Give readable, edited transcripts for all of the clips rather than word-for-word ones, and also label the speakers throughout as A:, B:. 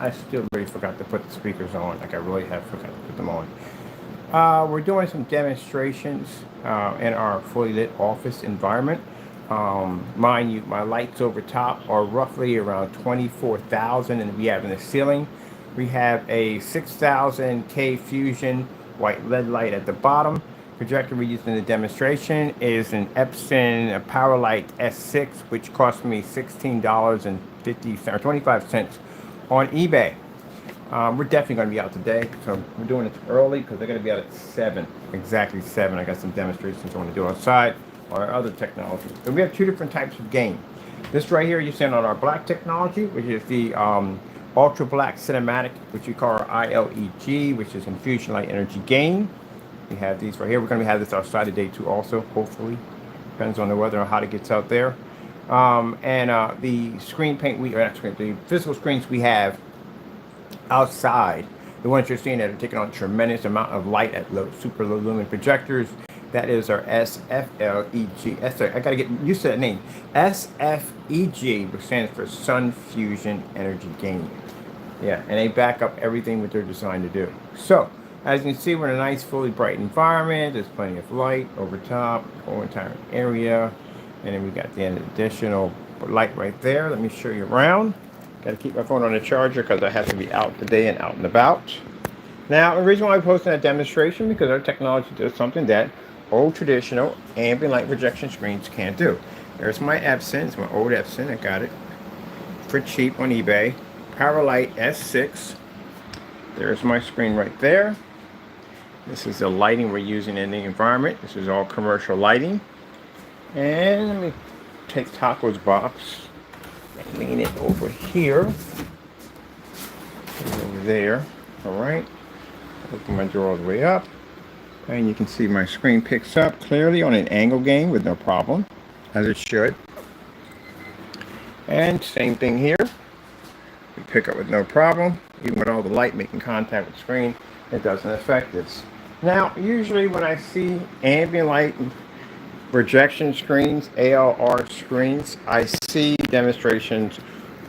A: I still really forgot to put the speakers on. Like I really have forgot to put them on. We're doing some demonstrations in our fully lit office environment. Mind you, my lights over top are roughly around 24,000, and we have in the ceiling, we have a 6,000K Fusion white LED light at the bottom. Projector we used in the demonstration is an Epson Powerlight S6, which cost me $16.50 or 25 cents on eBay. We're definitely going to be out today, so we're doing it early because they're going to be out at 7, exactly 7. I got some demonstrations I want to do outside or other technology. So we have two different types of gain. This right here you're seeing on our black technology, which is the ultra black cinematic, which we call our ILEG, which is infusion light energy gain. We have these right here. We're going to have this outside today too also, hopefully. Depends on the weather and how it gets out there. The screen paint, the physical screens we have outside, the ones you're seeing that are taking on a tremendous amount of light at super low lumen projectors, that is our SFLEG. I gotta get used to that name. SFEG, which stands for Sun Fusion Energy Gain. Yeah, and they back up everything what they're designed to do. So, as you can see, we're in a nice, fully bright environment. There's plenty of light over top, whole entire area. And then we got the additional light right there. Let me show you around. Got to keep my phone on the charger because I have to be out today and out and about. Now, the reason why I'm posting that demonstration because our technology does something that old traditional ambient light projection screens can't do. There's my Epson. It's my old Epson. I got it for cheap on eBay. Powerlight S6. There's my screen right there. This is the lighting we're using in the environment. This is all commercial lighting. And let me take Taco's box and lean it over here. Over there. Alright. Open my door all the way up. And you can see my screen picks up clearly on an angle gain with no problem, as it should. And same thing here. We pick up with no problem. Even with all the light making contact with the screen, it doesn't affect this. Now, usually when I see ambient light projection screens, ALR screens, I see demonstrations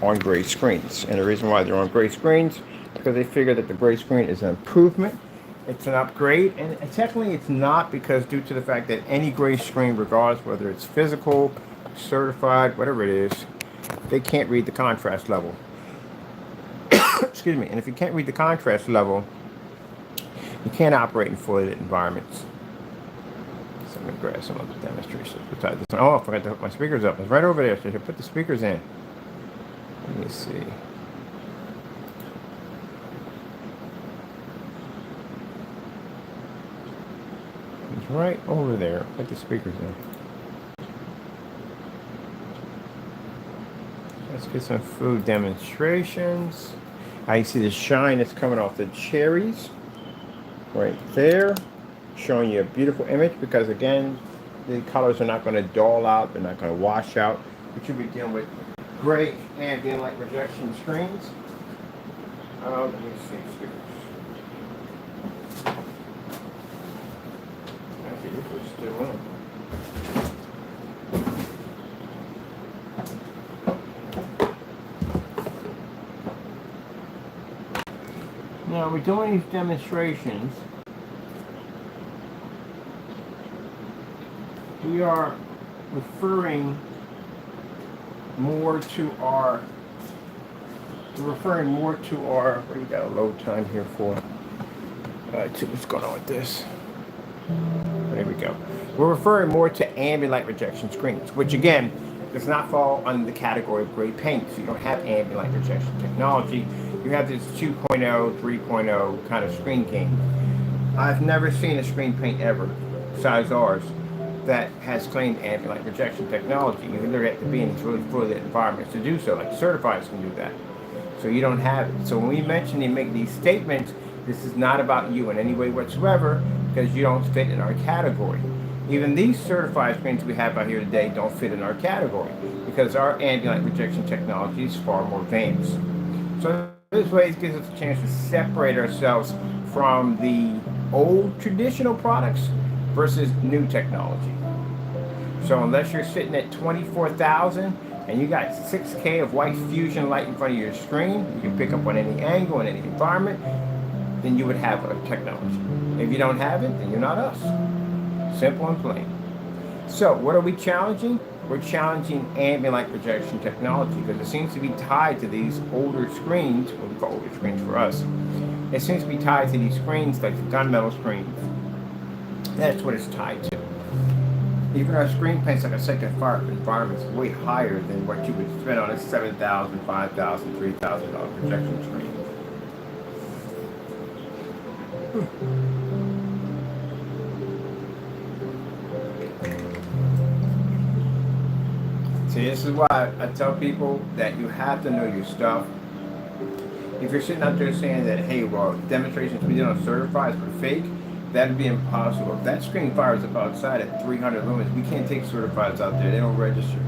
A: on gray screens. And the reason why they're on gray screens, because they figure that the gray screen is an improvement. It's an upgrade, and technically it's not, because due to the fact that any gray screen, regardless whether it's physical, certified, whatever it is, they can't read the contrast level. Excuse me. And if you can't read the contrast level, you can't operate in fully lit environments. So I'm going to grab some other demonstrations besides this one. Oh, I forgot to hook my speakers up. It's right over there, so I should put the speakers in. Let me see. It's right over there. Put the speakers in. Let's get some food demonstrations. I see the shine that's coming off the cherries right there, showing you a beautiful image, because again, the colors are not going to dull out, they're not going to wash out. We should be dealing with great ambient light projection screens. Let me see. Actually, this was still in. Now we're doing these demonstrations. We are referring more to our, what do we got a load time here for? See what's going on with this. There we go. We're referring more to ambient light projection screens, which again does not fall under the category of gray paint. So you don't have ambient light projection technology. You have this 2.0, 3.0 kind of screen gain. I've never seen a screen paint ever, besides ours, that has claimed ambient light projection technology. You literally have to be in really fully lit environments to do so. Like certifieds can do that. So you don't have it. So when we mention and make these statements, this is not about you in any way whatsoever, because you don't fit in our category. Even these certified screens we have out here today don't fit in our category, because our ambient light projection technology is far more advanced. So this way it gives us a chance to separate ourselves from the old traditional products versus new technology. So unless you're sitting at 24,000, and you got 6K of white fusion light in front of your screen, you can pick up on any angle in any environment, then you would have a technology. If you don't have it, then you're not us. Simple and plain. So what are we challenging? We're challenging ambient light projection technology because it seems to be tied to these older screens, what we call older screens for us. It seems to be tied to these screens like the gunmetal screens. That's what it's tied to. Even our screen paints, like I said, environment is way higher than what you would spend on a $7,000, $5,000, $3,000 projection screen. See, this is why I tell people that you have to know your stuff. If you're sitting out there saying that, hey, well, demonstrations we did on certifieds were fake, that'd be impossible. If that screen fires up outside at 300 lumens, we can't take certifieds out there. They don't register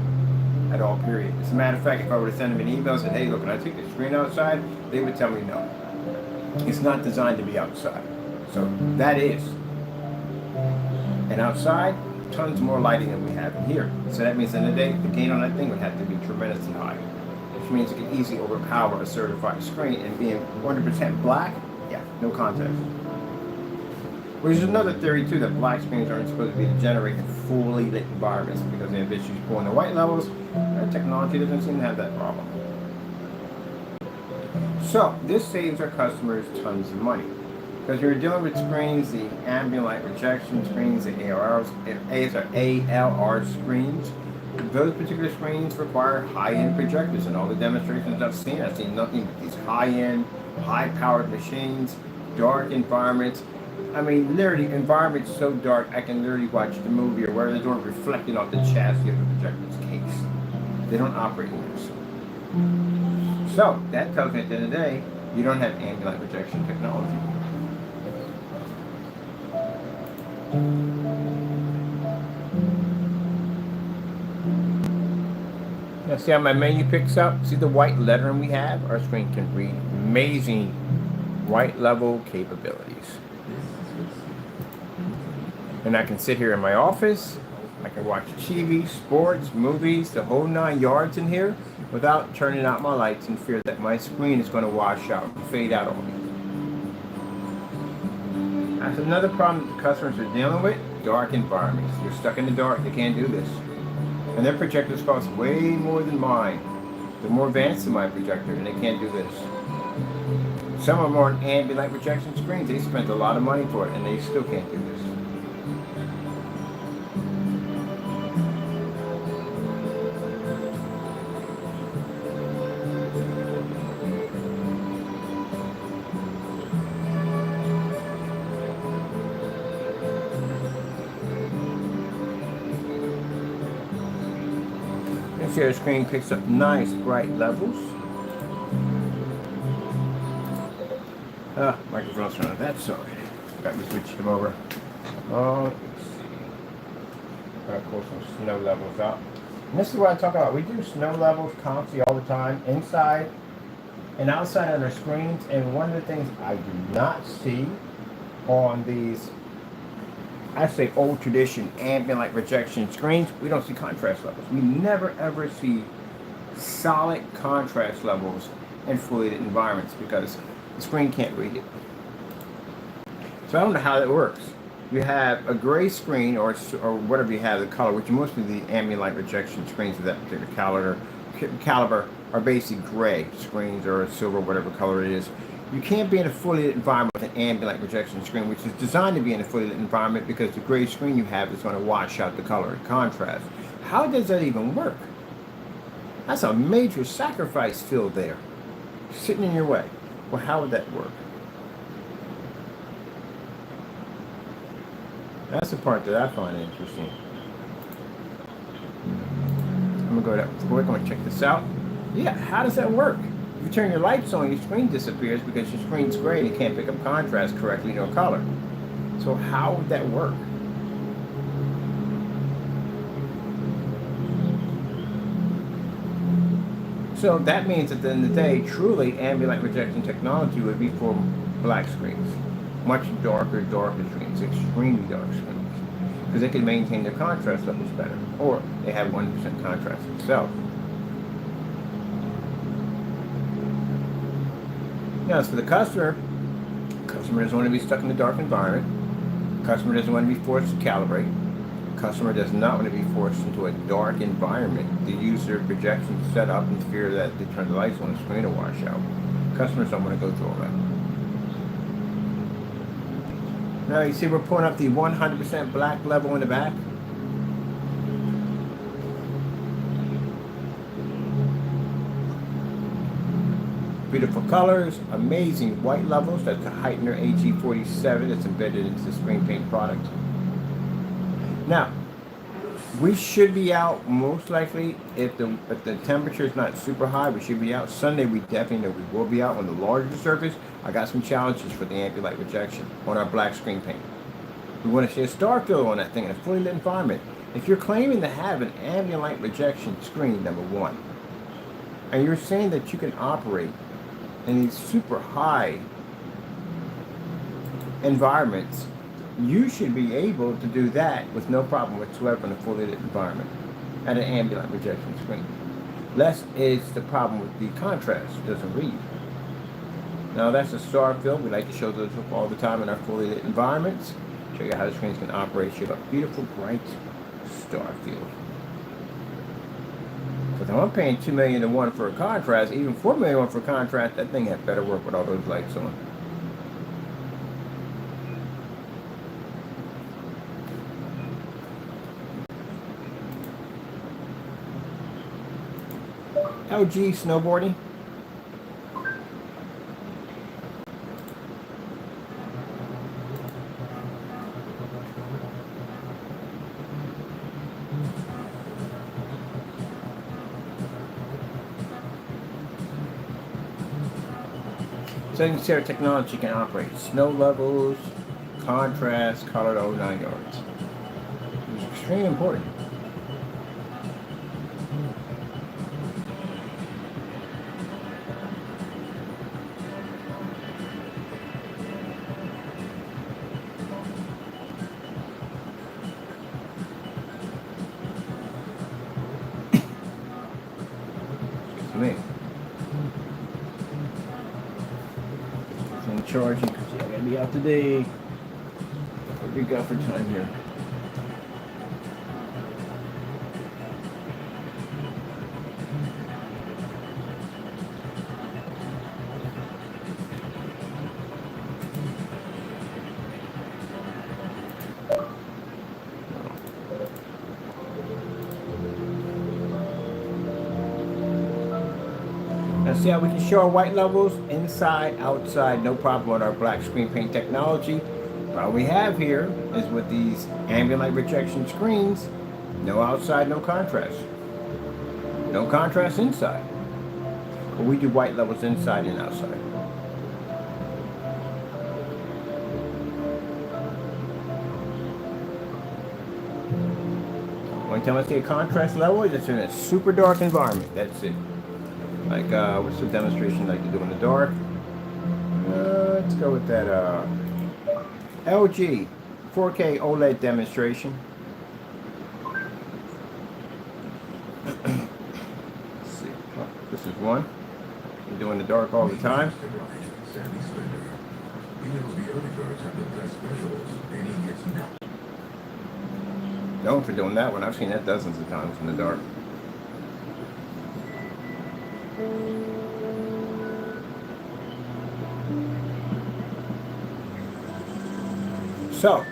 A: at all, period. As a matter of fact, if I were to send them an email and say, hey, look, can I take the screen outside? They would tell me no. It's not designed to be outside. So that is. And outside, tons more lighting than we have in here. So that means in the day, the gain on that thing would have to be tremendously high. Which means it can easily overpower a certified screen, and being 100% black, yeah, no contest. Which is another theory too, that black screens aren't supposed to be generating fully lit environments because they have issues pulling the white levels. Our technology doesn't seem to have that problem. So this saves our customers tons of money. Because you're dealing with screens, the ambient light rejection screens, the ALR screens. Those particular screens require high-end projectors, and all the demonstrations I've seen nothing but these high-end, high-powered machines, dark environments. I mean, literally, environments so dark, I can literally watch the movie or where the door reflecting off the chassis of the projector's case. They don't operate in this. So, that tells me at the end of the day, you don't have ambient light projection technology. Now see how my menu picks up? See the white lettering we have? Our screen can read amazing white level capabilities. And I can sit here in my office, I can watch TV, sports, movies, the whole 9 yards in here without turning out my lights in fear that my screen is going to wash out and fade out on me. That's another problem that the customers are dealing with, dark environments. You're stuck in the dark, they can't do this. And their projectors cost way more than mine. They're more advanced than my projector, and they can't do this. Some of them are on ambient light projection screens. They spent a lot of money for it, and they still can't do this. See, our screen picks up nice bright levels. Microphone's on that side. Got me switch them over. Let's see. Gotta pull some snow levels out. And this is what I talk about. We do snow levels constantly all the time, inside and outside on our screens. And one of the things I do not see on these, I say old tradition ambient light projection screens, we don't see contrast levels. We never ever see solid contrast levels in fully lit environments because the screen can't read it. So I don't know how that works. You have a gray screen or whatever you have, the color, which mostly the ambient light projection screens of that particular caliber are basically gray screens or silver, whatever color it is. You can't be in a fully lit environment with an ambient light projection screen, which is designed to be in a fully lit environment because the gray screen you have is going to wash out the color and contrast. How does that even work? That's a major sacrifice field there, sitting in your way. Well, how would that work? That's the part that I find interesting. I'm going to go to work. I'm going to check this out. Yeah, how does that work? If you turn your lights on, your screen disappears because your screen's gray and it can't pick up contrast correctly nor color. So how would that work? So that means at the end of the day, truly ambient light projection technology would be for black screens. Much darker screens, extremely dark screens. Because they can maintain their contrast levels better. Or they have 1% contrast itself. Now, as for the customer doesn't want to be stuck in the dark environment. Customer doesn't want to be forced to calibrate. Customer does not want to be forced into a dark environment to use their projection set up in fear that they turn the lights on the screen to wash out. Customers don't want to go through all that. Now you see we're pulling up the 100% black level in the back. Beautiful colors, amazing white levels. That's the Heightener AG47 that's embedded into the screen paint product. Now, we should be out most likely if the temperature is not super high. We should be out Sunday. We definitely know we will be out on the larger surface. I got some challenges for the ambient light rejection on our black screen paint. We want to see a star fill on that thing in a fully lit environment. If you're claiming to have an ambient light rejection screen, number one, and you're saying that you can operate in these super high environments, you should be able to do that with no problem whatsoever in a fully lit environment at an ambient light rejection screen. Less is the problem with the contrast, it doesn't read. Now that's a star fill. We like to show those up all the time in our fully lit environments. Show you how the screens can operate. You have a beautiful bright star field. But I'm paying $2 million to 1 for a contrast, even $4 million to 1 for a contrast. That thing had better work with all those lights on. LG snowboarding. So you can see our technology can operate. Snow levels, contrast, color, the whole 9 yards. It's extremely important. Me. I'm charging because I gotta be out today. What do we got for time here? Now see how we can show our white levels inside, outside, no problem with our black screen paint technology. All we have here is with these ambient light rejection screens, no outside, no contrast. No contrast inside. But we do white levels inside and outside. Only time I see a contrast level is it's in a super dark environment. That's it. Like, what's the demonstration like to do in the dark? Let's go with that LG 4K OLED demonstration. Let's see. Oh, this is one. We do in the dark all the time. Known for doing that one. I've seen that dozens of times in the dark. So,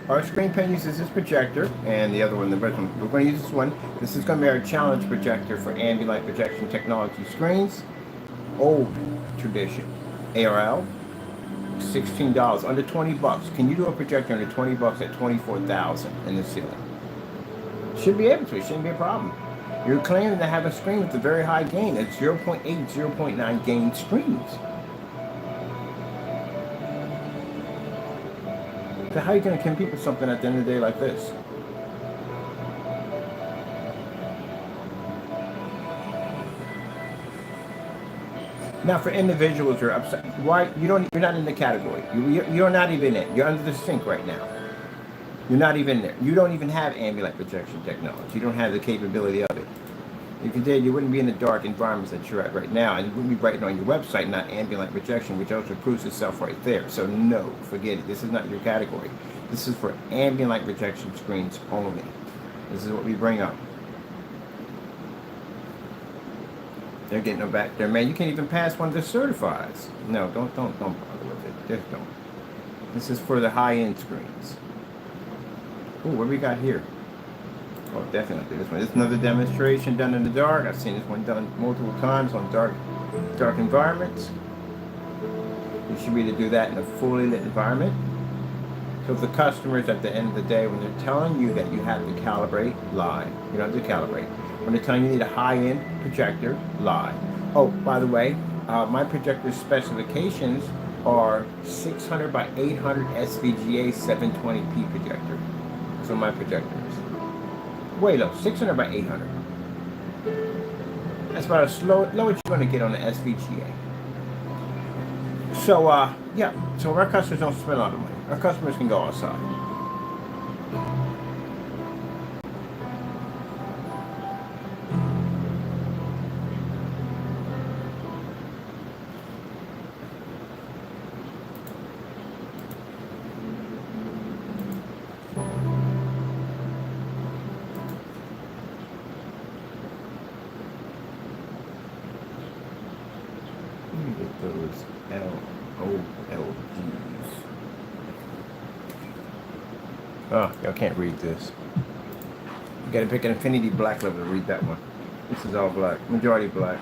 A: our screen paint uses this projector, and the other one, the red one. We're going to use this one. This is going to be our challenge projector for ambient light projection technology screens. Old tradition. ALR, $16, under 20 bucks. Can you do a projector under 20 bucks at 24,000 in the ceiling? Should be able to. It shouldn't be a problem. You're claiming to have a screen with a very high gain. It's 0.8, 0.9 gain screens. So how are you going to compete with something at the end of the day like this? Now, for individuals who are upset, why you're not in the category. You're not even in. You're under the sink right now. You're not even there. You don't even have ambient light projection technology. You don't have the capability of it. If you did, you wouldn't be in the dark environments that you're at right now, and you wouldn't be writing on your website, not ambient light projection, which also proves itself right there. So no, forget it. This is not your category. This is for ambient light projection screens only. This is what we bring up. They're getting them back there, man. You can't even pass one of the certifies. No, don't bother with it. Just don't. This is for the high-end screens. Oh, what we got here? Oh, definitely this one. This is another demonstration done in the dark. I've seen this one done multiple times on dark environments. You should be able to do that in a fully lit environment. So if the customers at the end of the day, when they're telling you that you have to calibrate, lie. You don't have to calibrate. When they're telling you need a high-end projector, lie. Oh, by the way, my projector specifications are 600 by 800 SVGA 720p projector. So my projectors. Way low, 600 by 800. That's about as low as you're going to get on the SVGA. So, yeah, so our customers don't spend a lot of money. Our customers can go outside. Let me get those LOLGs. Oh, y'all can't read this. You gotta pick an infinity black level to read that one. This is all black, majority black.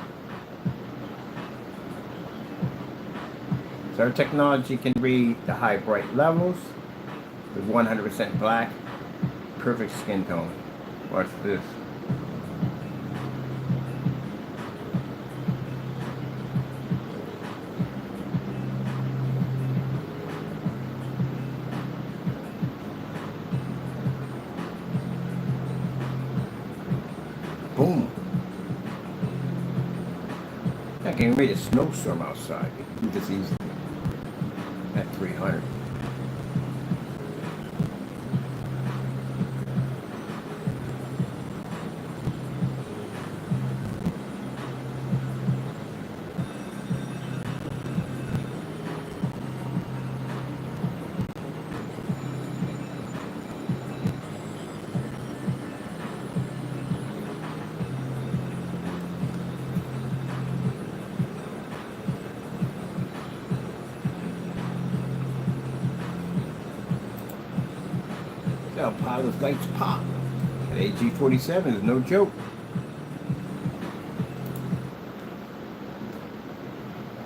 A: So our technology can read the high bright levels with 100% black, perfect skin tone. Watch this. Boom. I can read a snowstorm outside. You can do this easily at 300. How power those lights pop. That AG47 is no joke.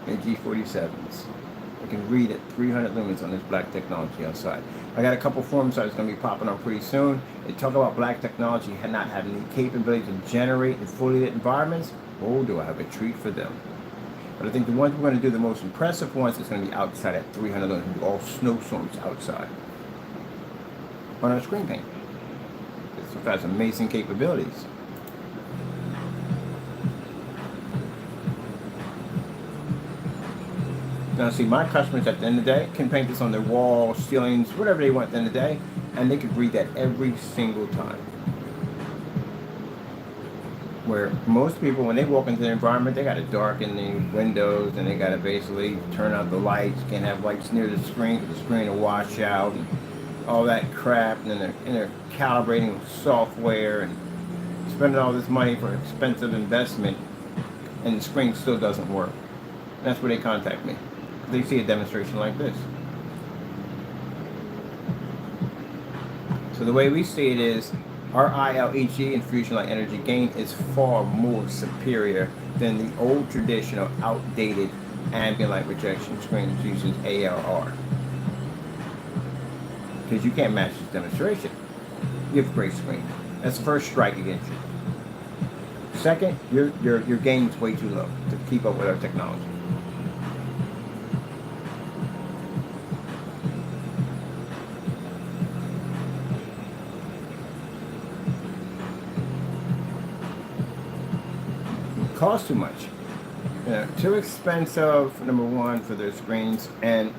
A: AG47s. I can read at 300 lumens on this black technology outside. I got a couple forum sites going to be popping up pretty soon. They talk about black technology and not having the capability to generate in fully lit environments. Oh, do I have a treat for them. But I think the ones we're going to do, the most impressive ones, is going to be outside at 300 lumens. All snowstorms outside. On our screen paint. This stuff has amazing capabilities. Now see, my customers at the end of the day can paint this on their walls, ceilings, whatever they want at the end of the day, and they can read that every single time. Where most people, when they walk into their environment, they got to darken the windows and they got to basically turn out the lights. Can't have lights near the screen because the screen will wash out and all that crap, and then they're calibrating software and spending all this money for expensive investment, and the screen still doesn't work. And that's where they contact me. They see a demonstration like this. So the way we see it is, our ILEG infusion light energy gain is far more superior than the old traditional outdated ambient light projection screens using ALR. Because you can't match this demonstration. You have a great screen. That's the first strike against you. Second, your gain's way too low to keep up with our technology. It costs too much. Too expensive, number one, for their screens, and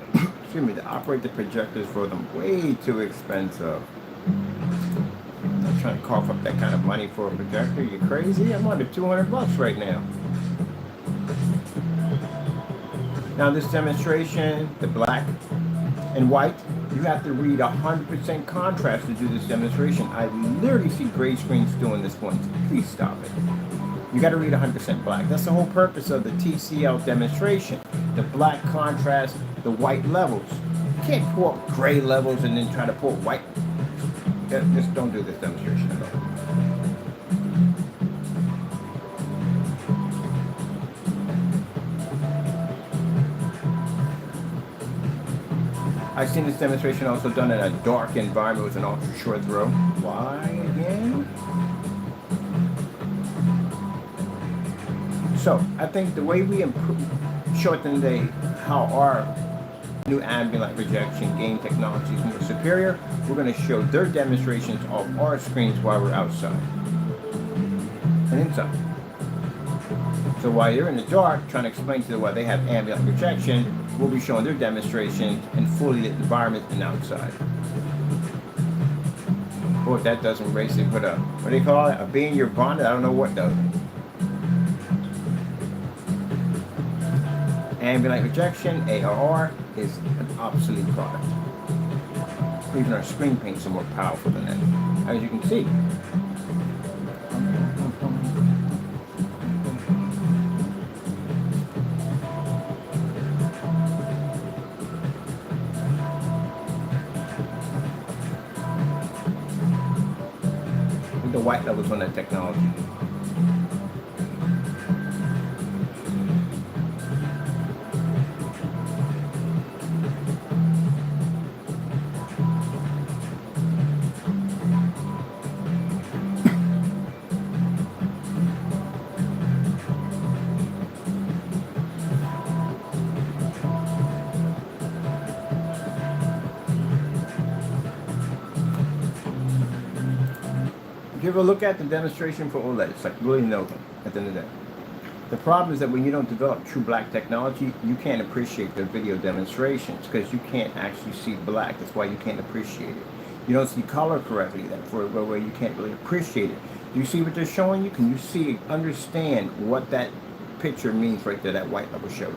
A: to operate the projectors for them, way too expensive. trying to cough up that kind of money for a projector. You crazy? I'm under 200 bucks right now. Now this demonstration, the black and white, you have to read 100% contrast to do this demonstration. I literally see gray screens doing this one. Please stop it. You got to read 100% black. That's the whole purpose of the TCL demonstration. The black contrast, the white levels. You can't pull up gray levels and then try to pull white. Just don't do this demonstration at all. I've seen this demonstration also done in a dark environment with an ultra short throw. Why again? So I think the way we shorten how our new ambient light projection game technology is more superior, we're going to show their demonstrations of our screens while we're outside and inside. So while you're in the dark trying to explain to them why they have ambient light projection, we'll be showing their demonstrations in fully lit environment and outside. Boy, if that doesn't basically put a, what do you call it, a bee in your bonnet? I don't know what does. Ambient light projection, ALR, is an obsolete product. Even our screen paints are more powerful than that, as you can see. The white levels on that technology. Give a look at the demonstration for OLED. It's like really nothing at the end of the day. The problem is that when you don't develop true black technology, you can't appreciate the video demonstrations because you can't actually see black. That's why you can't appreciate it. You don't see color correctly, therefore where you can't really appreciate it. Do you see what they're showing you? Can you see, understand what that picture means right there, that white level shows?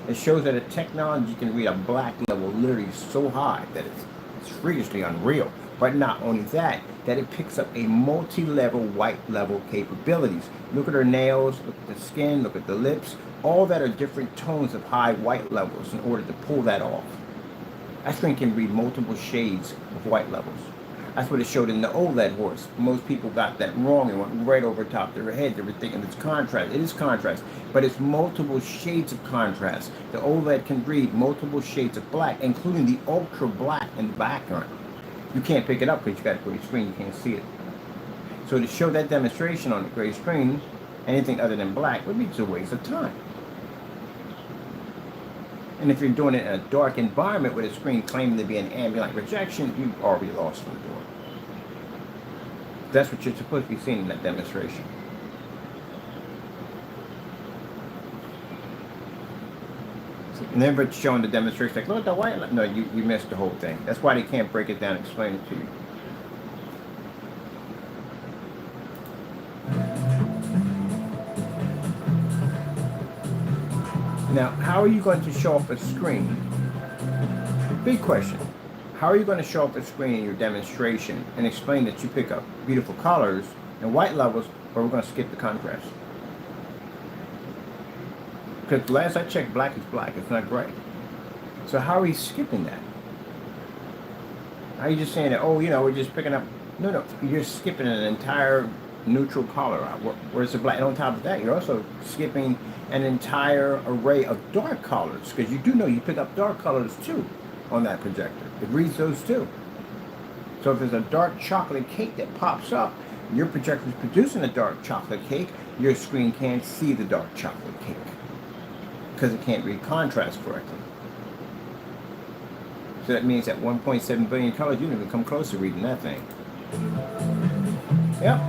A: It shows that a technology can read a black level literally so high that it's freakishly unreal. But not only that, that it picks up a multi-level white level capabilities. Look at her nails, look at the skin, look at the lips. All that are different tones of high white levels in order to pull that off. That screen can read multiple shades of white levels. That's what it showed in the OLED horse. Most people got that wrong and went right over top of their head. They were thinking it's contrast. It is contrast, but it's multiple shades of contrast. The OLED can read multiple shades of black, including the ultra black in the background. You can't pick it up because you got to put your screen, you can't see it. So to show that demonstration on the gray screen, anything other than black would be just a waste of time. And if you're doing it in a dark environment with a screen claiming to be an ambient light projection, you've already lost from the door. That's what you're supposed to be seeing in that demonstration. And then but showing the demonstration, like, look at the white light. No, you missed the whole thing. That's why they can't break it down and explain it to you. Now, how are you going to show off a screen? Big question. How are you going to show off a screen in your demonstration and explain that you pick up beautiful colors and white levels, or we're going to skip the contrast? Because last I checked, black is black. It's not gray. So how are we skipping that? How are you just saying that, oh, you know, we're just picking up... No, you're skipping an entire neutral color out. Where's the black? And on top of that, you're also skipping an entire array of dark colors. Because you do know you pick up dark colors, too, on that projector. It reads those, too. So if there's a dark chocolate cake that pops up, your projector is producing a dark chocolate cake, your screen can't see the dark chocolate cake. Because it can't read contrast correctly. So that means that 1.7 billion colors, you don't even come close to reading that thing. Yep.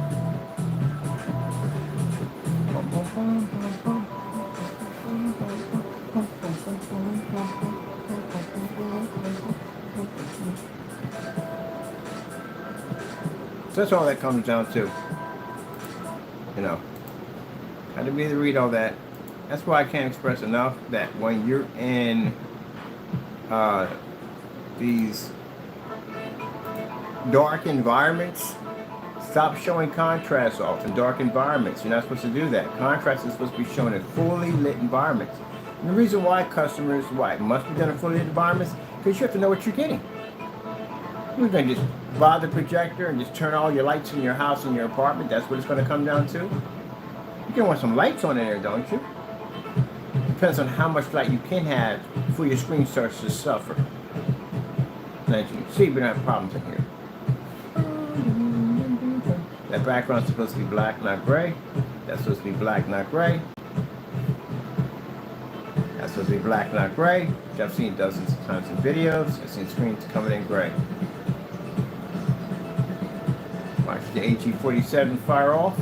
A: So that's all that comes down to. You know, how to be able to read all that. That's why I can't express enough that when you're in these dark environments, stop showing contrast off in dark environments. You're not supposed to do that. Contrast is supposed to be shown in fully lit environments. And the reason why customers, must be done in fully lit environments, because you have to know what you're getting. You're going to just buy the projector and just turn all your lights in your house and your apartment. That's what it's going to come down to. You're going to want some lights on in there, don't you? Depends on how much light you can have before your screen starts to suffer. And as you can see, we don't have problems in here. That background's supposed to be black, not gray. That's supposed to be black, not gray. That's supposed to be black, not gray, which I've seen dozens of times in videos. I've seen screens coming in gray. Watch the AG47 fire off.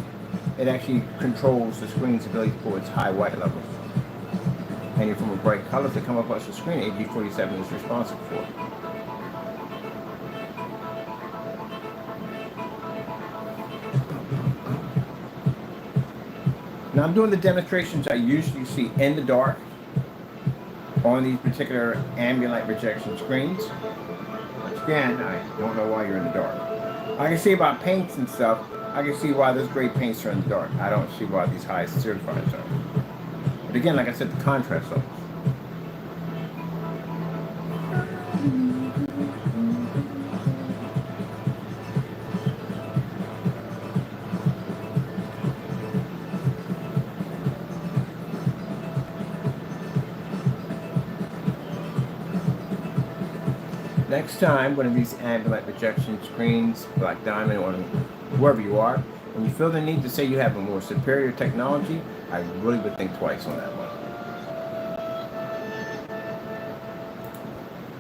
A: It actually controls the screen's ability for its high white levels. Any form of bright colors that come across the screen, AG47 is responsible for. Now I'm doing the demonstrations I usually see in the dark on these particular ambient light projection screens. Once again, I don't know why you're in the dark. I can see about paints and stuff. I can see why those gray paints are in the dark. I don't see why these high certifieds are. But again, like I said, the contrast levels. Next time, one of these ambient light projection screens, Black Diamond, or wherever you are, when you feel the need to say you have a more superior technology, I really would think twice on that one.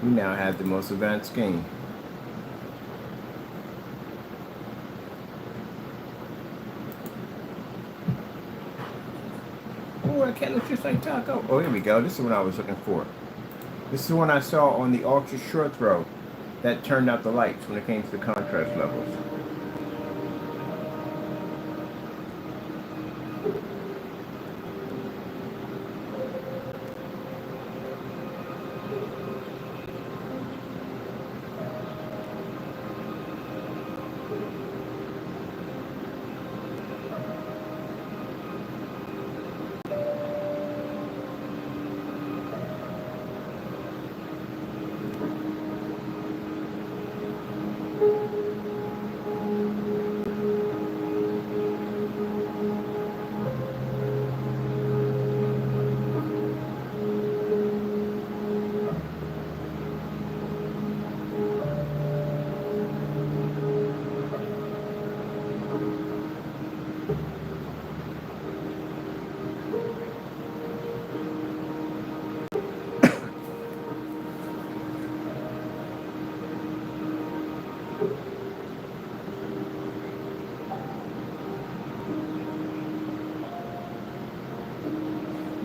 A: We now have the most advanced game. Oh, that cat looks just like Taco. Oh, here we go. This is what I was looking for. This is the one I saw on the ultra short throw that turned out the lights when it came to the contrast levels.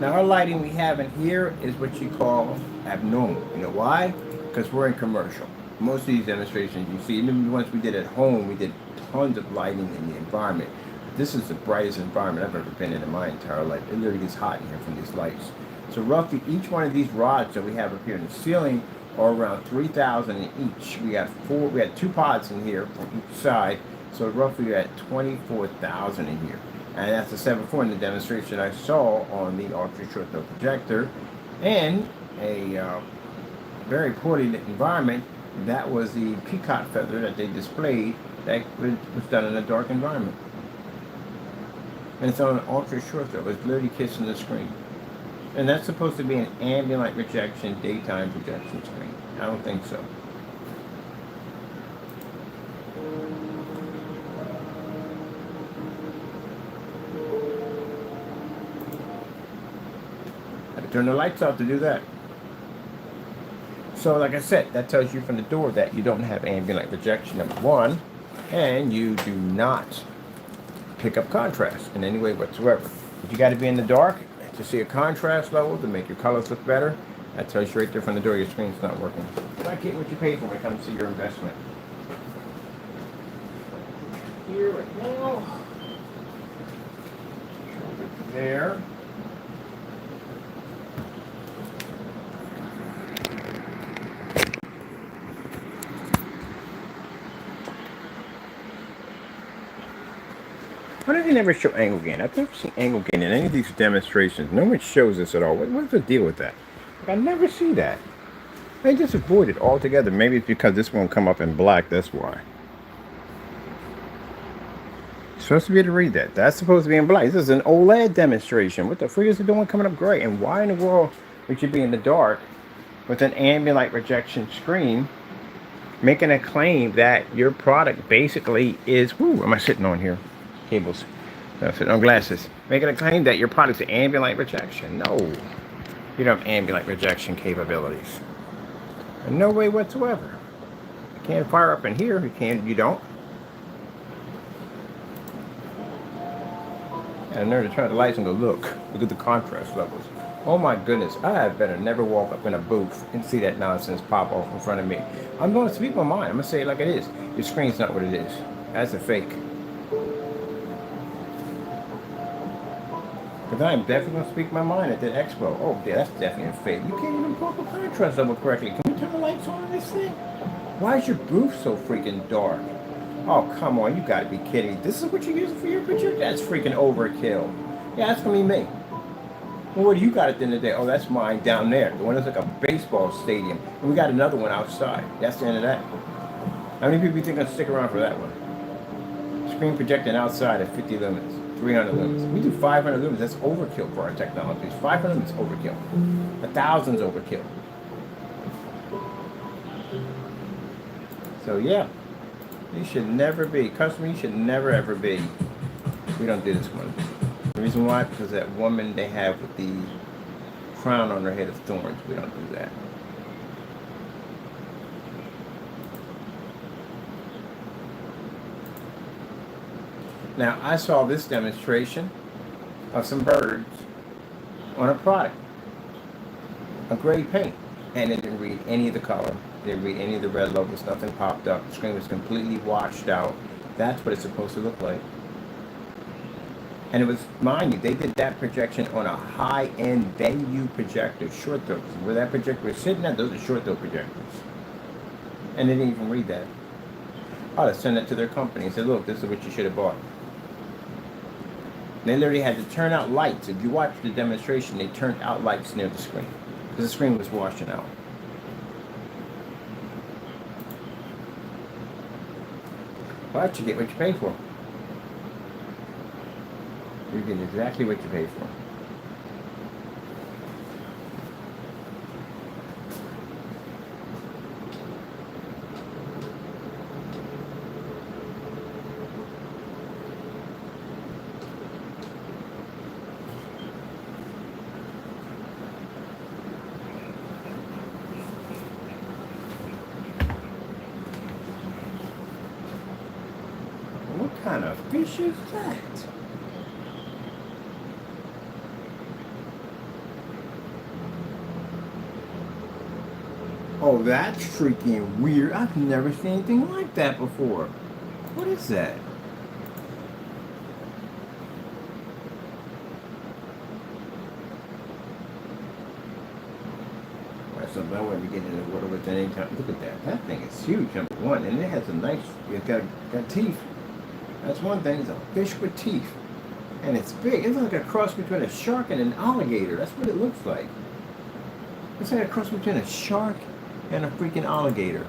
A: Now our lighting we have in here is what you call abnormal. You know why? Because we're in commercial. Most of these demonstrations you see, even the ones we did at home, we did tons of lighting in the environment. This is the brightest environment I've ever been in my entire life. It literally gets hot in here from these lights. So roughly each one of these rods that we have up here in the ceiling are around 3,000 each. We had 2 pods in here from each side. So roughly we're at 24,000 in here. And that's the 7.4 in the demonstration I saw on the ultra short throw projector. And a very poorly lit environment, that was the peacock feather that they displayed that was done in a dark environment. And it's on an ultra short throw. It's literally kissing the screen. And that's supposed to be an ambient light projection, daytime projection screen. I don't think so. Turn the lights off to do that. So like I said, that tells you from the door that you don't have ambient light projection, number one, and you do not pick up contrast in any way whatsoever. But you got to be in the dark to see a contrast level to make your colors look better. That tells you right there from the door your screen's not working. You might get what you pay for when it comes to your investment. here right now. There. Why do they never show angle gain? I've never seen angle gain in any of these demonstrations. No one shows this at all. What's the deal with that? I never see that. They just avoid it altogether. Maybe it's because this won't come up in black. That's why. You're supposed to be able to read that. That's supposed to be in black. This is an OLED demonstration. What the freak is it doing coming up gray? And why in the world would you be in the dark with an ambient light rejection screen making a claim that your product basically is... Whoo, am I sitting on here? Cables. No, sitting on glasses. Making a claim that your product's ambient light rejection. No. You don't have ambient light rejection capabilities. In no way whatsoever. You can't fire up in here. You don't. And there to turn the lights and go, look at the contrast levels. Oh my goodness, I had better never walk up in a booth and see that nonsense pop off in front of me. I'm going to speak my mind. I'm going to say it like it is. Your screen's not what it is. That's a fake. But I'm definitely going to speak my mind at that expo. Oh, yeah, that's definitely a fake. You can't even pull up a contrast level correctly. Can we turn the lights on in this thing? Why is your booth so freaking dark? Oh, come on, you got to be kidding me. This is what you're using for your projector? That's freaking overkill. Yeah, that's going to be me. Well, what do you got at the end of the day? Oh, that's mine down there. The one that's like a baseball stadium. And we got another one outside. That's the end of that. How many people do you think are going to stick around for that one? Screen projecting outside at 50 lumens, 300 lumens. We do 500 lumens. That's overkill for our technologies. 500 lumens is overkill. 1,000's overkill. So, yeah. You should never be. Customer, you should never ever be. We don't do this one. The reason why? Because that woman they have with the crown on her head of thorns. We don't do that. Now, I saw this demonstration of some birds on a product, a gray paint, and it didn't read any of the color. They didn't read any of the red logos. Nothing popped up. The screen was completely washed out. That's what it's supposed to look like. And it was, mind you, they did that projection on a high-end venue projector, short throw. Where that projector was sitting at, those are short throw projectors. And they didn't even read that. I ought to send it to their company and say, look, this is what you should have bought. They literally had to turn out lights. If you watch the demonstration, they turned out lights near the screen because the screen was washing out. But you get what you pay for. You get exactly what you pay for. What kind of fish is that? Oh, that's freaking weird. I've never seen anything like that before. What is that? That's something I wouldn't be getting in the water with at any time. Look at that. That thing is huge, number one. And it has a nice, it's got teeth. That's one thing. It's a fish with teeth. And it's big. It's like a cross between a shark and an alligator. That's what it looks like. It's like a cross between a shark and a freaking alligator.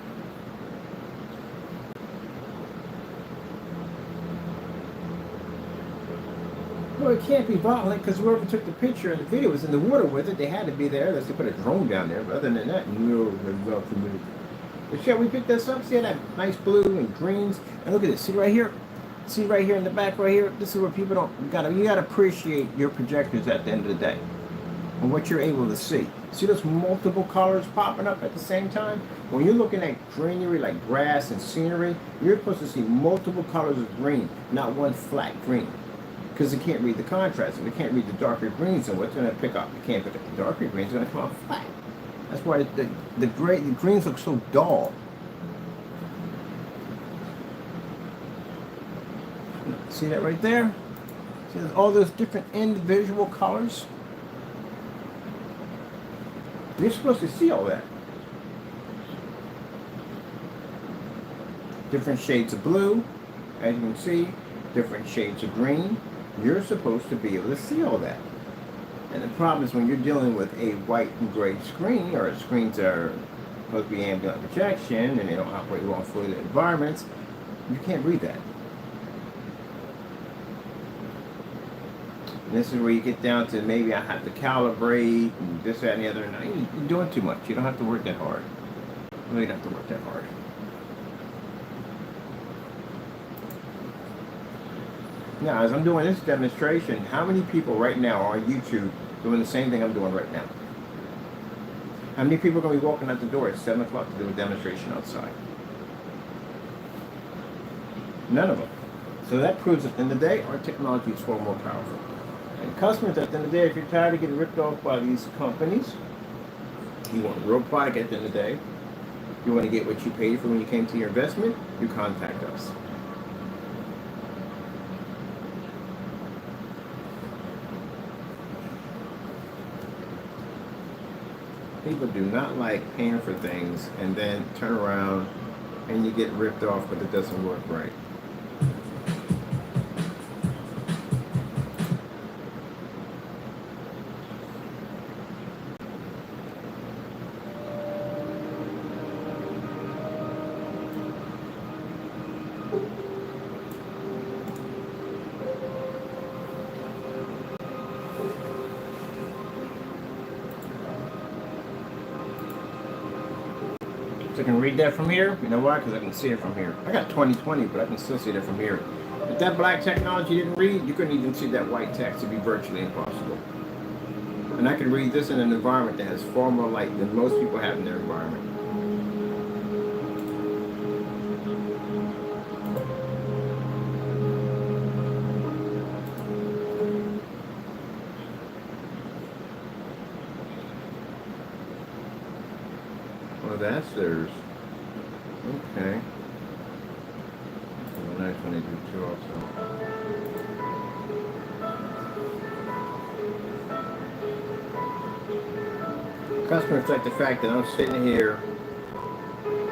A: Well, it can't be violent because whoever took the picture and the video was in the water with it. They had to be there. Unless they put a drone down there. But other than that, no, they're well familiar. But yeah, we picked this up. See that nice blue and greens. And look at this. See right here? See right here in the back right here? This is where people don't... You gotta appreciate your projectors at the end of the day. And what you're able to see. See those multiple colors popping up at the same time? When you're looking at greenery like grass and scenery, you're supposed to see multiple colors of green, not one flat green. Because it can't read the contrast. If it can't read the darker greens, then what's going to pick up? It can't pick up the darker greens. It's going to come out flat. That's why the greens look so dull. See that right there? See all those different individual colors? You're supposed to see all that. Different shades of blue, as you can see, different shades of green. You're supposed to be able to see all that. And the problem is when you're dealing with a white and gray screen, or screens that are supposed to be ambient projection and they don't operate well in fully lit environments, you can't read that. And this is where you get down to maybe I have to calibrate and this, that, and the other. No, you're doing too much. You don't have to work that hard. You really don't have to work that hard. Now, as I'm doing this demonstration, how many people right now are on YouTube doing the same thing I'm doing right now? How many people are going to be walking out the door at 7 o'clock to do a demonstration outside? None of them. So that proves at the end of the day, our technology is far more powerful. And customers, at the end of the day, if you're tired of getting ripped off by these companies, you want a real product at the end of the day, you want to get what you paid for when you came to your investment, you contact us. People do not like paying for things and then turn around and you get ripped off but it doesn't work right. So I can read that from here. You know why? Because I can see it from here. I got 20/20, but I can still see it from here. If that black technology didn't read, you couldn't even see that white text. It'd be virtually impossible. And I can read this in an environment that has far more light than most people have in their environment. Oh, that's theirs. Okay. Well, nice when they do two also. Customers like the fact that I'm sitting here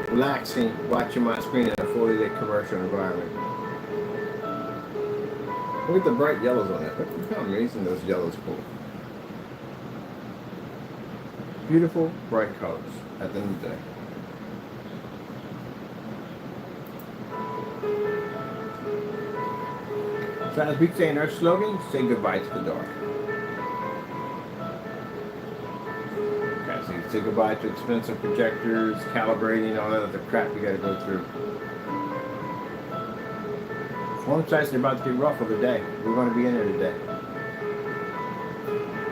A: relaxing, watching my screen in a fully lit commercial environment. Look at the bright yellows on it. Look how amazing those yellows pull. Beautiful, bright colors at the end of the day. So as we say in our slogan, say goodbye to the dark. Okay, so you say goodbye to expensive projectors, calibrating, all that other crap you gotta go through. Storm sites are about to get rough over the day. We're going to be in there today.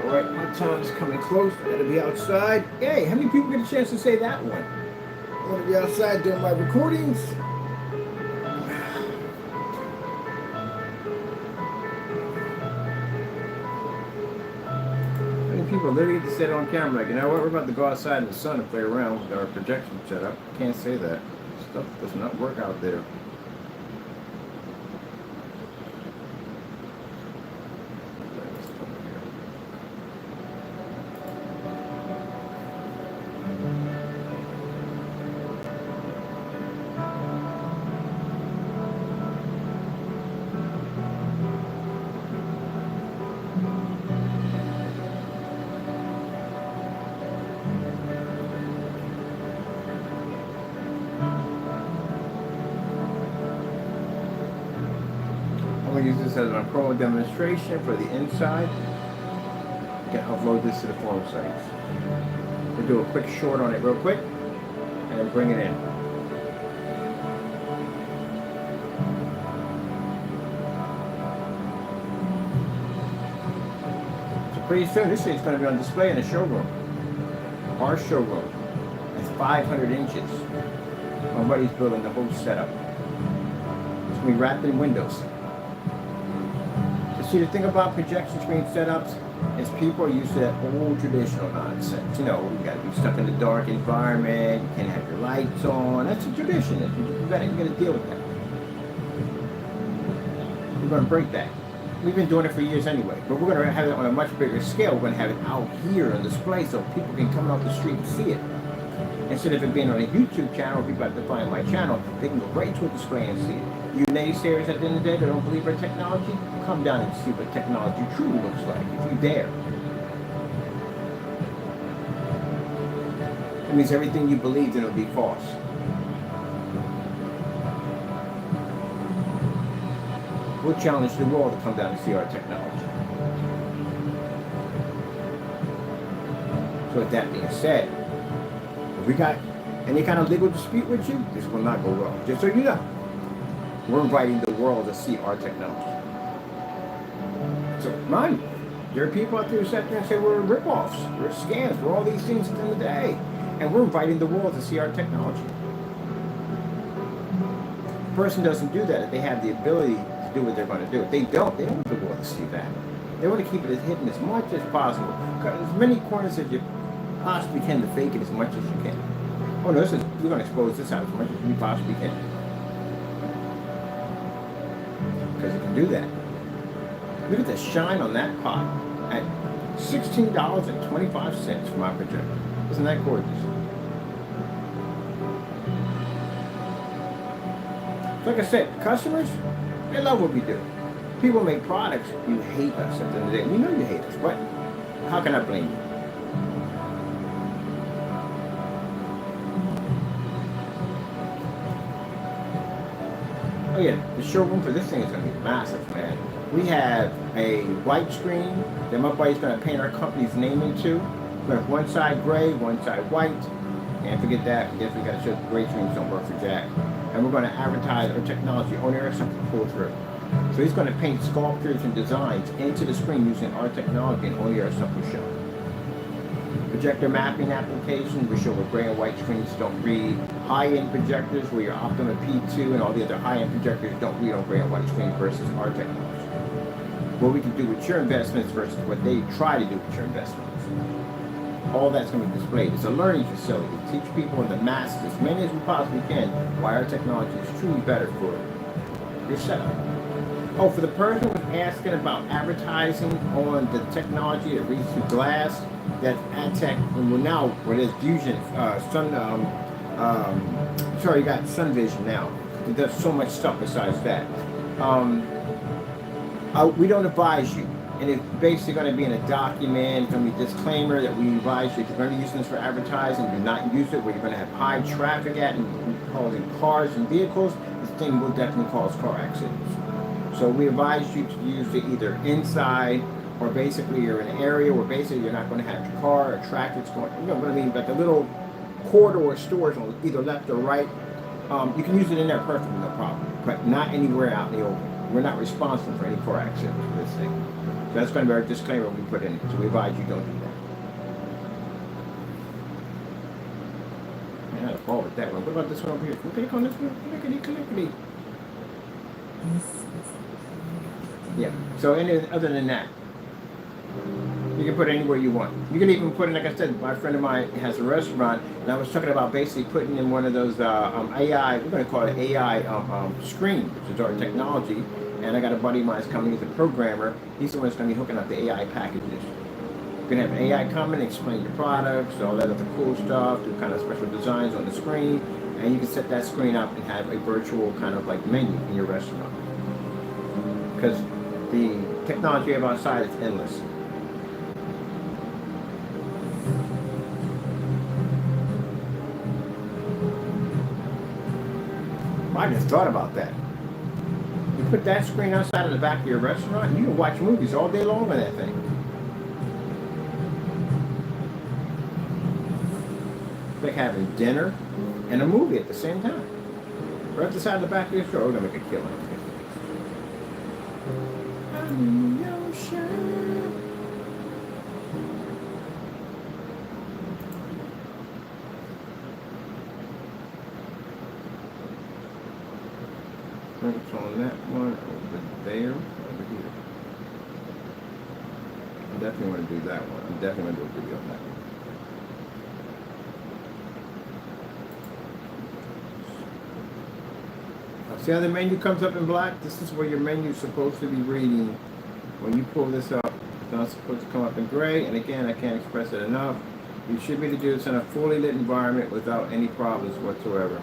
A: Alright, my time's coming close. I gotta be outside. Hey, how many people get a chance to say that one? I'm gonna be outside doing my recordings. How many people literally get to sit on camera like, you know what, we're about to go outside in the sun and play around with our projection setup. Can't say that. Stuff does not work out there. I'm going to use this as my pro demonstration for the inside. I can upload this to the forum sites. We'll do a quick short on it real quick and then bring it in. So pretty soon this thing's going to be on display in the showroom. Our showroom. It's 500 inches. My buddy's building the whole setup. It's going to be wrapped in windows. See, the thing about projection screen setups is people are used to that old traditional nonsense. You know, you got to be stuck in the dark environment, you can't have your lights on. That's a tradition. You got to deal with that. We're going to break that. We've been doing it for years anyway, but we're going to have it on a much bigger scale. We're going to have it out here on display so people can come off the street and see it. Instead of it being on a YouTube channel, people have to find my channel, they can go right to a display and see it. You naysayers at the end of the day that don't believe in technology, come down and see what technology truly looks like, if you dare. It means everything you believed in will be false. We'll challenge the world to come down and see our technology. So with that being said, if we got any kind of legal dispute with you, this will not go well. Just so you know, we're inviting the world to see our technology. So mind you, there are people out there who sit there and say we're rip-offs, we're scams, we're all these things at the end of the day. And we're inviting the world to see our technology. A person doesn't do that if they have the ability to do what they're going to do. If they don't want the world to see that. They want to keep it as hidden as much as possible. Cut as many corners as you possibly can to fake it as much as you can. Oh no, we're going to expose this out as much as we possibly can. Because you can do that. Look at the shine on that pot at $16.25 for my projector. Isn't that gorgeous? Like I said, customers, they love what we do. People make products, you hate us at the end of the day. We know you hate us, but how can I blame you? Oh yeah, the showroom for this thing is going to be massive, man. We have a white screen that my buddy's going to paint our company's name into. We're going to have one side gray, one side white. Can't forget that. I guess we got to show the gray screens don't work for Jack. And we're going to advertise our technology on air, something to pull through. So he's going to paint sculptures and designs into the screen using our technology and only our simple show. Projector mapping applications, we show where gray and white screens don't read. High-end projectors where your Optima P2 and all the other high-end projectors don't read on gray and white screens versus our technology. What we can do with your investments versus what they try to do with your investments. All that's going to be displayed. It's a learning facility. Teach people in the masses, as many as we possibly can, why our technology is truly better for your setup. Oh, for the person who was asking about advertising on the technology that reads through glass, that's AdTech, and well now, where there's Fusion, you got Sun Vision now. It does so much stuff besides that. We don't advise you. And it's basically going to be in a document, it's going to be a disclaimer that we advise you if you're going to be using this for advertising, do not use it where you're going to have high traffic at and causing cars and vehicles. This thing will definitely cause car accidents. So we advise you to use it either inside or basically you're in an area where basically you're not going to have your car or traffic's going, what I mean, like a little corridor stores on either left or right. You can use it in there perfectly, no problem, but not anywhere out in the open. We're not responsible for any car accidents for this thing. So that's going to be our disclaimer we put in. So we advise you don't do that. I had a fall with that one. What about this one over here? Can we click on this one? Clickety. Yeah. So other than that, you can put it anywhere you want. You can even put it, like I said, my friend of mine has a restaurant, and I was talking about basically putting in one of those AI, we're going to call it AI screen, which is our technology. And I got a buddy of mine who's coming, he's a programmer. He's the one that's going to be hooking up the AI packages. You're going to have an AI come in, explain your products, all that other cool stuff, do kind of special designs on the screen, and you can set that screen up and have a virtual kind of like menu in your restaurant. Because the technology you have outside is endless. I just thought about that. You put that screen outside of the back of your restaurant, and you can watch movies all day long on that thing. It's like having dinner and a movie at the same time. Right at the side of the back of your store, we're going to make a killing. I'm your shine. Prints on that one over there, over here. I definitely want to do that one. I'm definitely going to do a video on that one. See how the menu comes up in black? This is where your menu is supposed to be reading. When you pull this up, it's not supposed to come up in gray. And again, I can't express it enough. You should be able to do this in a fully lit environment without any problems whatsoever.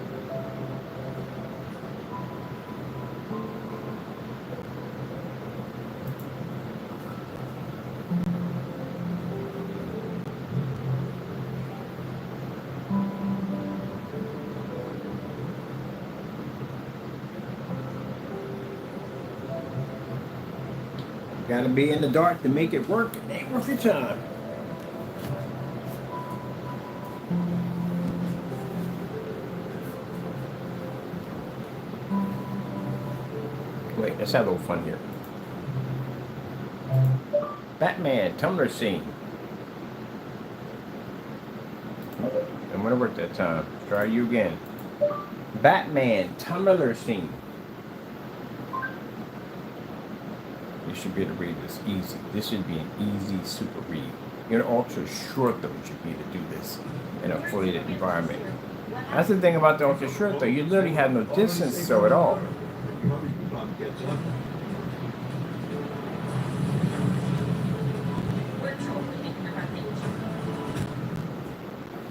A: Gotta be in the dark to make it work. It ain't worth your time. Wait, let's have a little fun here. Batman, tumbler scene. I'm gonna work that time. Try you again. Batman, tumbler scene. You should be able to read this easy. This should be an easy super read. You're an ultra short though, you should be able to do this in a fully lit environment. That's the thing about the ultra short though, you literally have no distance so at all.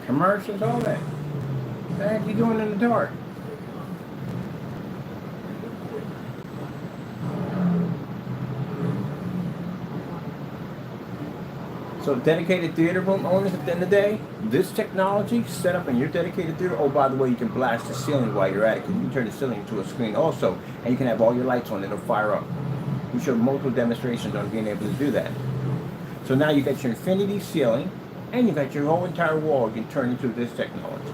A: Commercials, all that. What the heck are you doing in the dark? So dedicated theater room owners at the end of the day, this technology set up in your dedicated theater, oh by the way, you can blast the ceiling while you're at it, because you can turn the ceiling into a screen also, and you can have all your lights on, it'll fire up. We showed multiple demonstrations on being able to do that. So now you got your infinity ceiling, and you got your whole entire wall you can turn into this technology.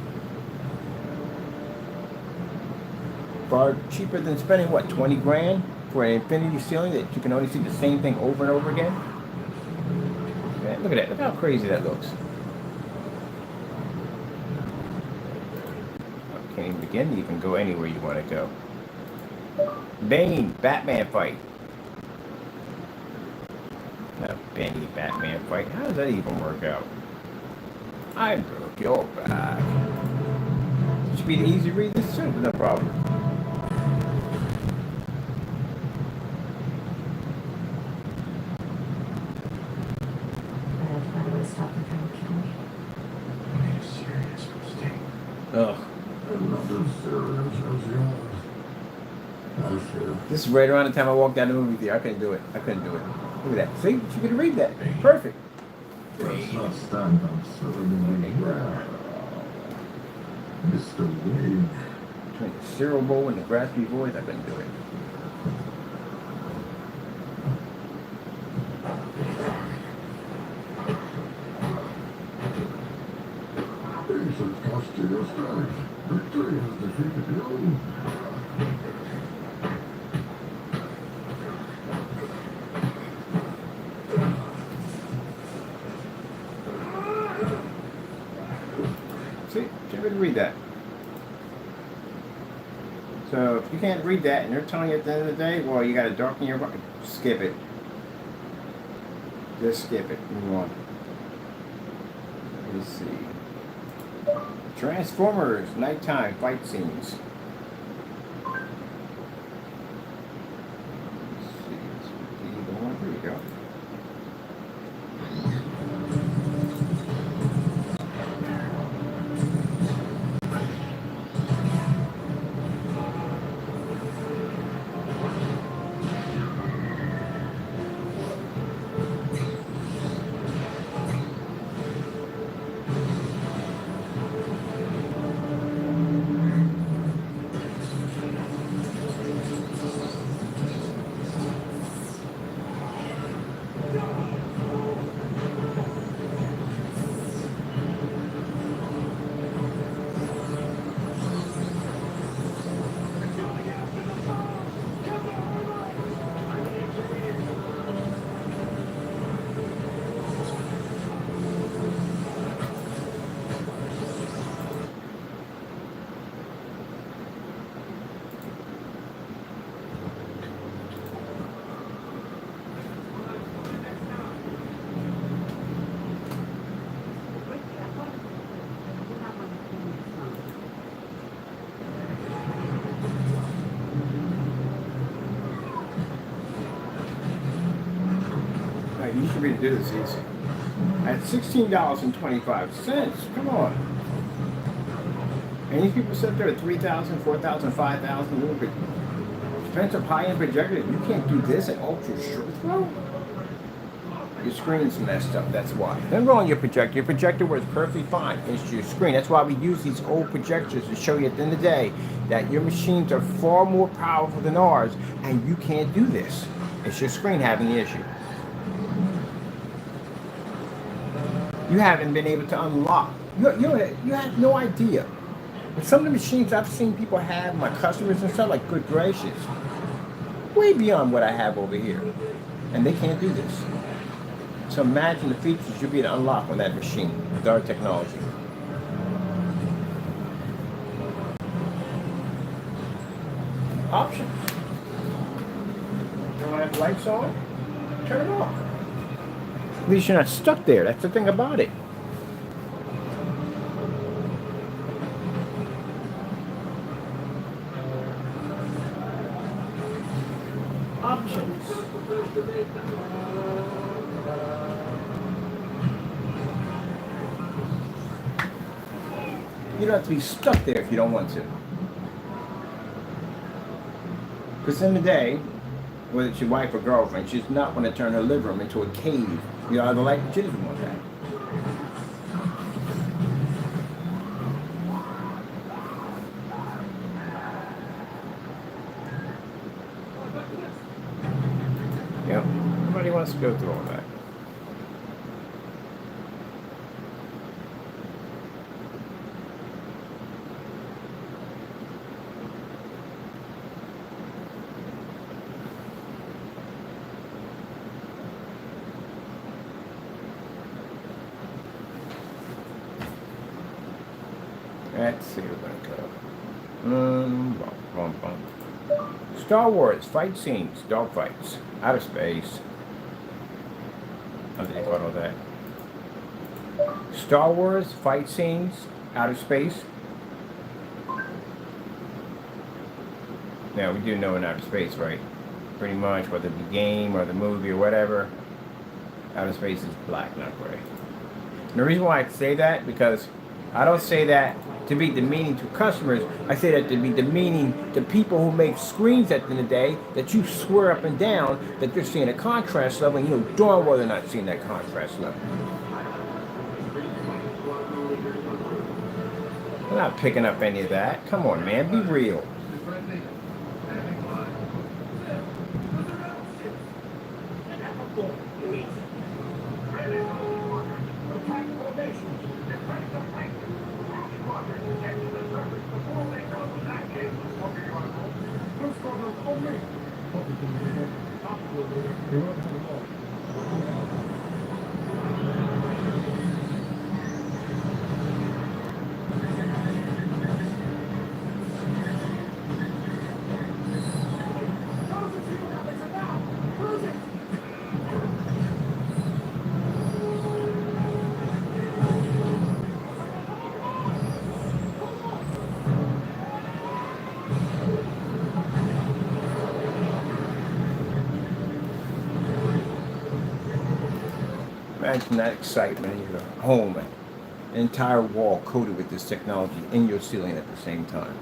A: Far cheaper than spending, what, 20 grand for an infinity ceiling that you can only see the same thing over and over again? Look at that. Look how crazy that looks. I can't even begin to even go anywhere you want to go. Bane, Batman fight. A Bane, Batman fight. How does that even work out? I broke your back. It should be an easy read this too, no problem. This is right around the time I walked out of the movie theater. I couldn't do it. I couldn't do it. Look at that. See? You could read that. Perfect.
B: Let's not stand on ceremony ground. Mr. Wayne.
A: Between the cereal bowl and the graspy voice, I couldn't do it.
B: Patience cost you your strength. Victory has defeated you.
A: See, you can read that. So if you can't read that and they're telling you at the end of the day, well, you got to darken your mind, skip it. Just skip it. Move on. Let's see. Transformers, nighttime fight scenes. Let's see. This would be the one. Here we go. for me to do this easy. At $16.25, come on. And these people sit there at 3,000, 4,000, 5,000, a little bit expensive high-end projector. You can't do this at ultra short throw. Your screen's messed up, that's why. Nothing wrong with your projector. Your projector works perfectly fine. It's your screen. That's why we use these old projectors to show you at the end of the day that your machines are far more powerful than ours, and you can't do this. It's your screen having the issue. You haven't been able to unlock. You have no idea. But some of the machines I've seen people have, my customers and stuff, like, good gracious, way beyond what I have over here. And they can't do this. So imagine the features you'll be able to unlock on that machine with our technology. Options. You don't have lights on? Turn them off. At least you're not stuck there. That's the thing about it. Options. You don't have to be stuck there if you don't want to. Because in the day, whether it's your wife or girlfriend, she's not going to turn her living room into a cave. You either like it or she doesn't want that. Yep, nobody wants to go through all that. Let's see where we're going to go. Star Wars fight scenes, dog fights, outer space. How did they call all that? Star Wars fight scenes, outer space. Now we do know in outer space, right? Pretty much, whether the game or the movie or whatever, outer space is black, not gray. And the reason why I say that, because I don't say that to be demeaning to customers. I say that to be demeaning to people who make screens at the end of the day, that you swear up and down that they're seeing a contrast level, and you know darn well they're not seeing that contrast level. I'm not picking up any of that. Come on, man, be real. Imagine that excitement in your home, an entire wall coated with this technology in your ceiling at the same time.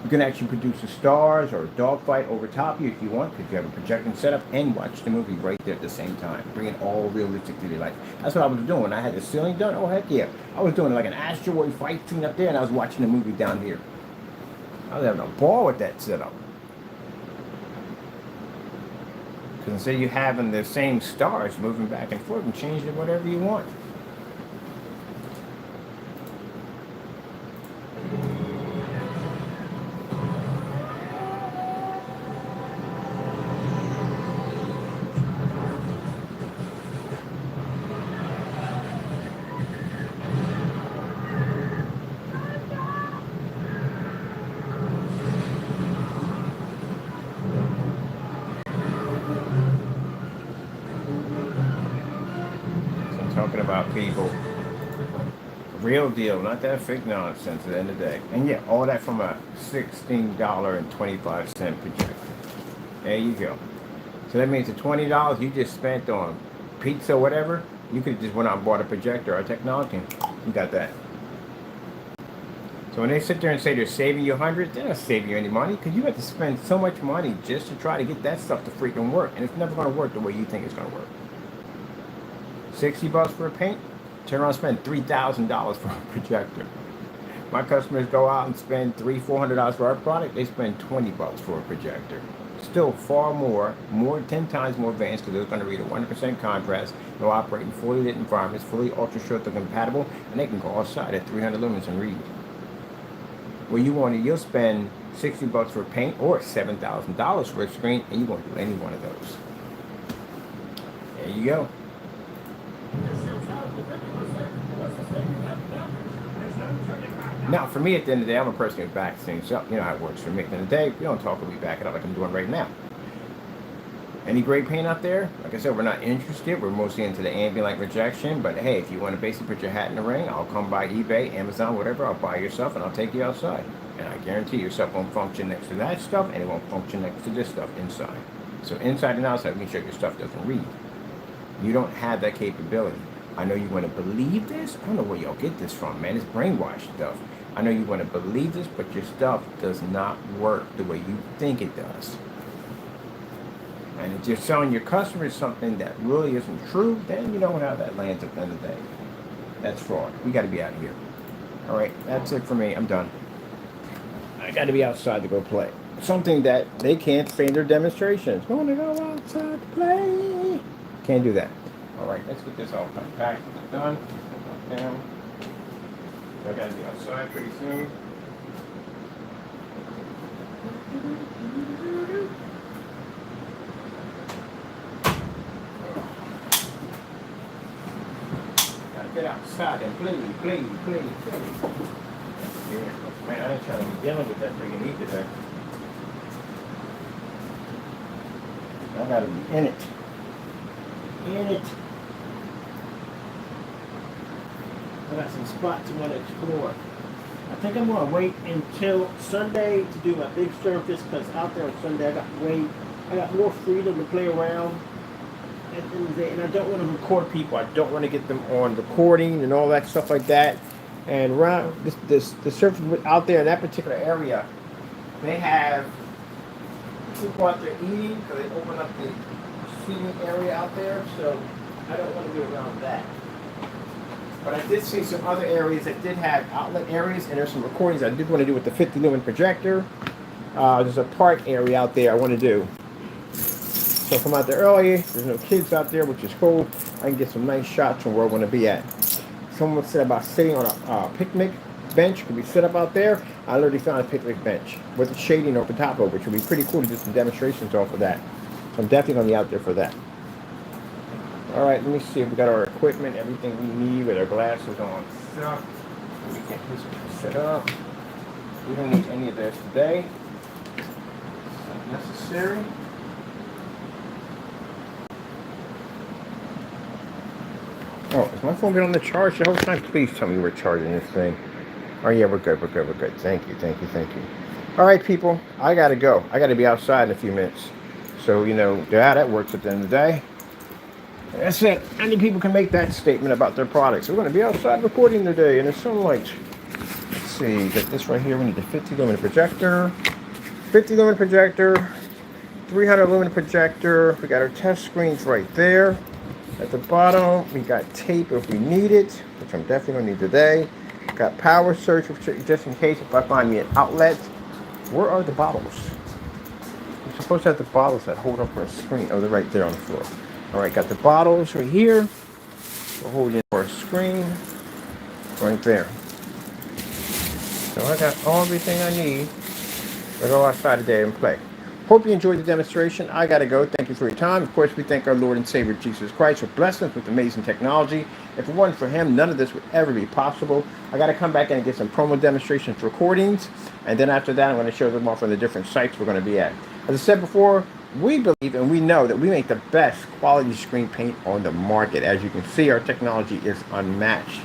A: You can actually produce the stars or a dogfight over top of you if you want, because you have a projecting setup, and watch the movie right there at the same time. Bring it all realistic to your life. That's what I was doing. I had the ceiling done. Oh, heck yeah. I was doing like an asteroid fight scene up there, and I was watching the movie down here. I was having a ball with that setup. Because instead of you having the same stars moving back and forth, and change it whatever you want. Talking about people, real deal, not that fake nonsense at the end of the day. And yeah, all that from a $16.25 projector. There you go. So that means the $20 you just spent on pizza or whatever, you could just went out and bought a projector or technology. You got that. So when they sit there and say they're saving you hundreds, they're not saving you any money because you have to spend so much money just to try to get that stuff to freaking work, and it's never going to work the way you think it's going to work. $60 for a paint, turn around and spend $3,000 for a projector. My customers go out and spend $300-400 for our product. They spend $20 for a projector. Still far more 10 times more advanced because they're going to read at 100% contrast. They'll operate in fully lit environments, fully ultra short compatible, and they can go outside at 300 lumens and read. Well, you'll spend $60 for paint or $7,000 for a screen, and you won't do any one of those. There you go. Now, for me, at the end of the day, I'm a person who backs things up. You know how it works for me. At the end of the day, we don't talk, we back it up like I'm doing right now. Any great paint out there? Like I said, we're not interested. We're mostly into the ambient light rejection. But hey, if you want to basically put your hat in the ring, I'll come by eBay, Amazon, whatever. I'll buy your stuff and I'll take you outside. And I guarantee your stuff won't function next to that stuff, and it won't function next to this stuff inside. So inside and outside, make sure your stuff doesn't read. You don't have that capability. I know you want to believe this. I don't know where y'all get this from, man. It's brainwashed stuff. I know you want to believe this, but your stuff does not work the way you think it does. And if you're selling your customers something that really isn't true, then you know how that lands at the end of the day. That's fraud. We got to be out of here. All right, that's it for me. I'm done. I got to be outside to go play. Something that they can't say in their demonstrations. Want to go outside to play. Can't do that. All right, let's get this all packed. Done. Down. I got to be outside pretty soon. Get outside and play. Yeah, man, I ain't trying to be dealing with that freaking heat today. I gotta be in it. I got some spots I want to explore. I think I'm going to wait until Sunday to do my big surface, because out there on Sunday I got more freedom to play around. And I don't want to record people. I don't want to get them on recording and all that stuff like that. And around the surface out there in that particular area, they have people out there eating, because they open up the seating area out there. So I don't want to be around that. But I did see some other areas that did have outlet areas, and there's some recordings I did want to do with the 50 lumen projector. There's a park area out there I want to do. So from out there early, there's no kids out there, which is cool. I can get some nice shots from where I want to be at. Someone said about sitting on a picnic bench. Could we sit up out there? I literally found a picnic bench with the shading over top of it, which would be pretty cool to do some demonstrations off of that. So I'm definitely going to be out there for that. All right, let me see if we got our equipment, everything we need with our glasses on stuff. We get this set up. We don't need any of this today. It's not necessary. Oh, is my phone been on the charge the whole time? Please tell me we're charging this thing. Oh yeah, we're good. Thank you. All right, people, I gotta go. I gotta be outside in a few minutes. So, you know, how that works at the end of the day. That's it. Any people can make that statement about their products. We're gonna be outside recording today in the sunlight. Let's see, got this right here. We need the 50 lumen projector. 50 lumen projector. 300 lumen projector. We got our test screens right there. At the bottom, we got tape if we need it, which I'm definitely going to need today. Got power surge just in case if I find me an outlet. Where are the bottles? We're supposed to have the bottles that hold up our screen. Oh, they're right there on the floor. All right, got the bottles right here. We're holding our screen right there. So I got everything I need to go outside today and play. Hope you enjoyed the demonstration. I got to go. Thank you for your time. Of course, we thank our Lord and Savior Jesus Christ for blessing us with amazing technology. If it wasn't for Him, none of this would ever be possible. I got to come back in and get some promo demonstrations recordings. And then after that, I'm going to show them off on the different sites we're going to be at. As I said before, we believe and we know that we make the best quality screen paint on the market. As you can see, our technology is unmatched.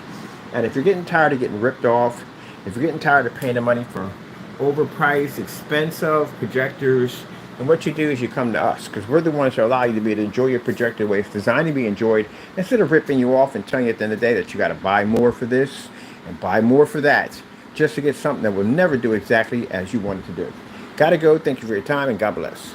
A: And if you're getting tired of getting ripped off, if you're getting tired of paying the money for overpriced, expensive projectors, And what you do is you come to us, because we're the ones that allow you to be able to enjoy your projector the way it's designed to be enjoyed, instead of ripping you off and telling you at the end of the day that you got to buy more for this and buy more for that, just to get something that will never do exactly as you want it to do. Gotta go. Thank you for your time, and God bless.